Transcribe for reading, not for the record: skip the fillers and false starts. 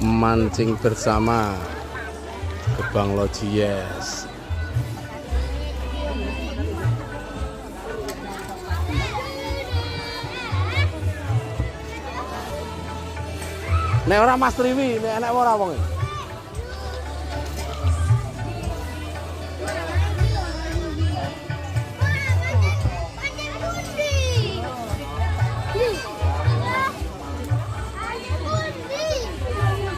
mancing bersama ke Bang Lojies. Nek ora Mas Triwi, nek enek ora wong.